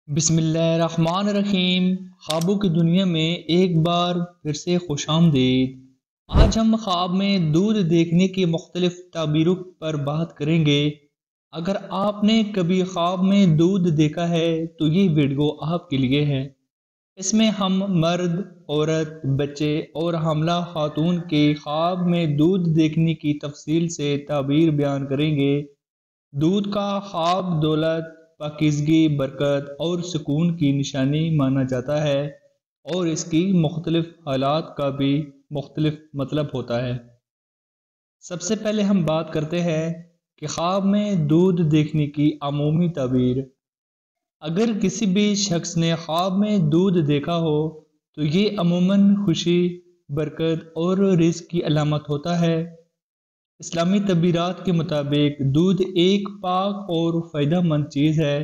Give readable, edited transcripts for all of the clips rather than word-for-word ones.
بسم اللہ الرحمن الرحیم۔ خوابوں کی دنیا میں ایک بار پھر سے خوش آمدید۔ آج ہم خواب میں دودھ دیکھنے کی مختلف تعبیروں پر بات کریں گے۔ اگر آپ نے کبھی خواب میں دودھ دیکھا ہے تو یہ ویڈیو آپ کے لیے ہے۔ اس میں ہم مرد، عورت، بچے اور حاملہ خاتون کے خواب میں دودھ دیکھنے کی تفصیل سے تعبیر بیان کریں گے۔ دودھ کا خواب دولت، پاکیزگی، برکت اور سکون کی نشانی مانا جاتا ہے، اور اس کی مختلف حالات کا بھی مختلف مطلب ہوتا ہے۔ سب سے پہلے ہم بات کرتے ہیں کہ خواب میں دودھ دیکھنے کی عمومی تعبیر۔ اگر کسی بھی شخص نے خواب میں دودھ دیکھا ہو تو یہ عموماً خوشی، برکت اور رزق کی علامت ہوتا ہے۔ اسلامی تعبیرات کے مطابق دودھ ایک پاک اور فائدہ مند چیز ہے،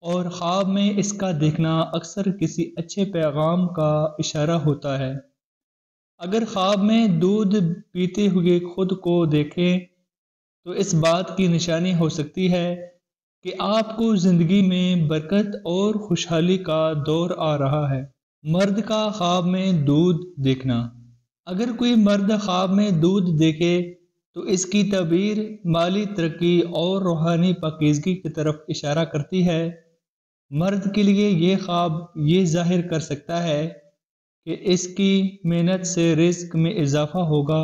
اور خواب میں اس کا دیکھنا اکثر کسی اچھے پیغام کا اشارہ ہوتا ہے۔ اگر خواب میں دودھ پیتے ہوئے خود کو دیکھیں تو اس بات کی نشانی ہو سکتی ہے کہ آپ کو زندگی میں برکت اور خوشحالی کا دور آ رہا ہے۔ مرد کا خواب میں دودھ دیکھنا۔ اگر کوئی مرد خواب میں دودھ دیکھے تو اس کی تعبیر مالی ترقی اور روحانی پاکیزگی کی طرف اشارہ کرتی ہے۔ مرد کے لیے یہ خواب یہ ظاہر کر سکتا ہے کہ اس کی محنت سے رزق میں اضافہ ہوگا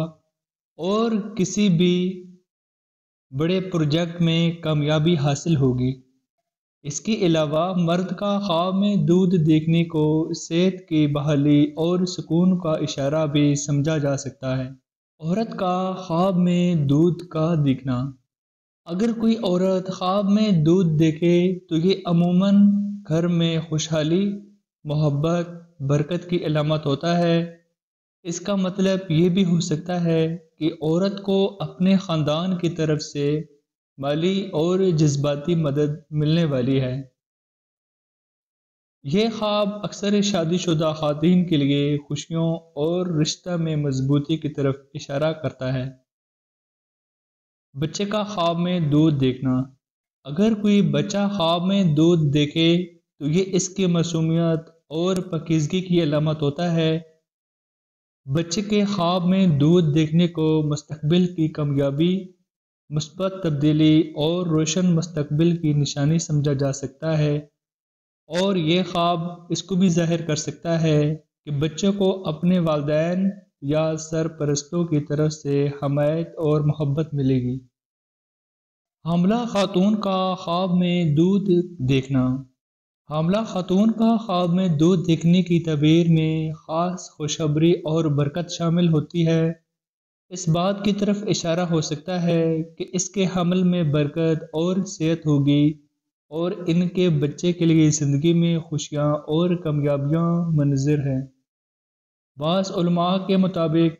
اور کسی بھی بڑے پروجیکٹ میں کامیابی حاصل ہوگی۔ اس کے علاوہ مرد کا خواب میں دودھ دیکھنے کو صحت کی بحالی اور سکون کا اشارہ بھی سمجھا جا سکتا ہے۔ عورت کا خواب میں دودھ کا دیکھنا۔ اگر کوئی عورت خواب میں دودھ دیکھے تو یہ عموماً گھر میں خوشحالی، محبت، برکت کی علامت ہوتا ہے۔ اس کا مطلب یہ بھی ہو سکتا ہے کہ عورت کو اپنے خاندان کی طرف سے مالی اور جذباتی مدد ملنے والی ہے۔ یہ خواب اکثر شادی شدہ خواتین کے لیے خوشیوں اور رشتہ میں مضبوطی کی طرف اشارہ کرتا ہے۔ بچے کا خواب میں دودھ دیکھنا۔ اگر کوئی بچہ خواب میں دودھ دیکھے تو یہ اس کی معصومیت اور پاکیزگی کی علامت ہوتا ہے۔ بچے کے خواب میں دودھ دیکھنے کو مستقبل کی کامیابی، مثبت تبدیلی اور روشن مستقبل کی نشانی سمجھا جا سکتا ہے، اور یہ خواب اس کو بھی ظاہر کر سکتا ہے کہ بچے کو اپنے والدین یا سرپرستوں کی طرف سے حمایت اور محبت ملے گی۔ حاملہ خاتون کا خواب میں دودھ دیکھنا۔ حاملہ خاتون کا خواب میں دودھ دیکھنے کی تعبیر میں خاص خوشخبری اور برکت شامل ہوتی ہے۔ اس بات کی طرف اشارہ ہو سکتا ہے کہ اس کے حمل میں برکت اور صحت ہوگی، اور ان کے بچے کے لیے زندگی میں خوشیاں اور کامیابیاں منتظر ہیں۔ بعض علماء کے مطابق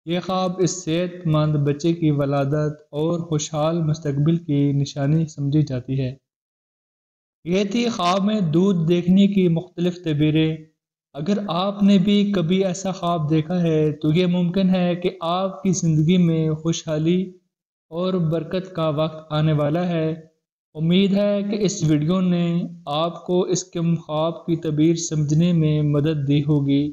یہ خواب اس صحت مند بچے کی ولادت اور خوشحال مستقبل کی نشانی سمجھی جاتی ہے۔ یہ تھی خواب میں دودھ دیکھنے کی مختلف تعبیریں۔ اگر آپ نے بھی کبھی ایسا خواب دیکھا ہے تو یہ ممکن ہے کہ آپ کی زندگی میں خوشحالی اور برکت کا وقت آنے والا ہے۔ امید ہے کہ اس ویڈیو نے آپ کو اس کے خواب کی تعبیر سمجھنے میں مدد دی ہوگی۔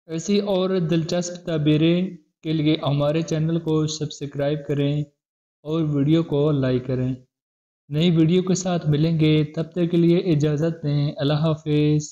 ایسی اور دلچسپ تعبیریں کے لیے ہمارے چینل کو سبسکرائب کریں اور ویڈیو کو لائک کریں۔ نئی ویڈیو کے ساتھ ملیں گے، تب تک کے لیے اجازت دیں۔ اللہ حافظ۔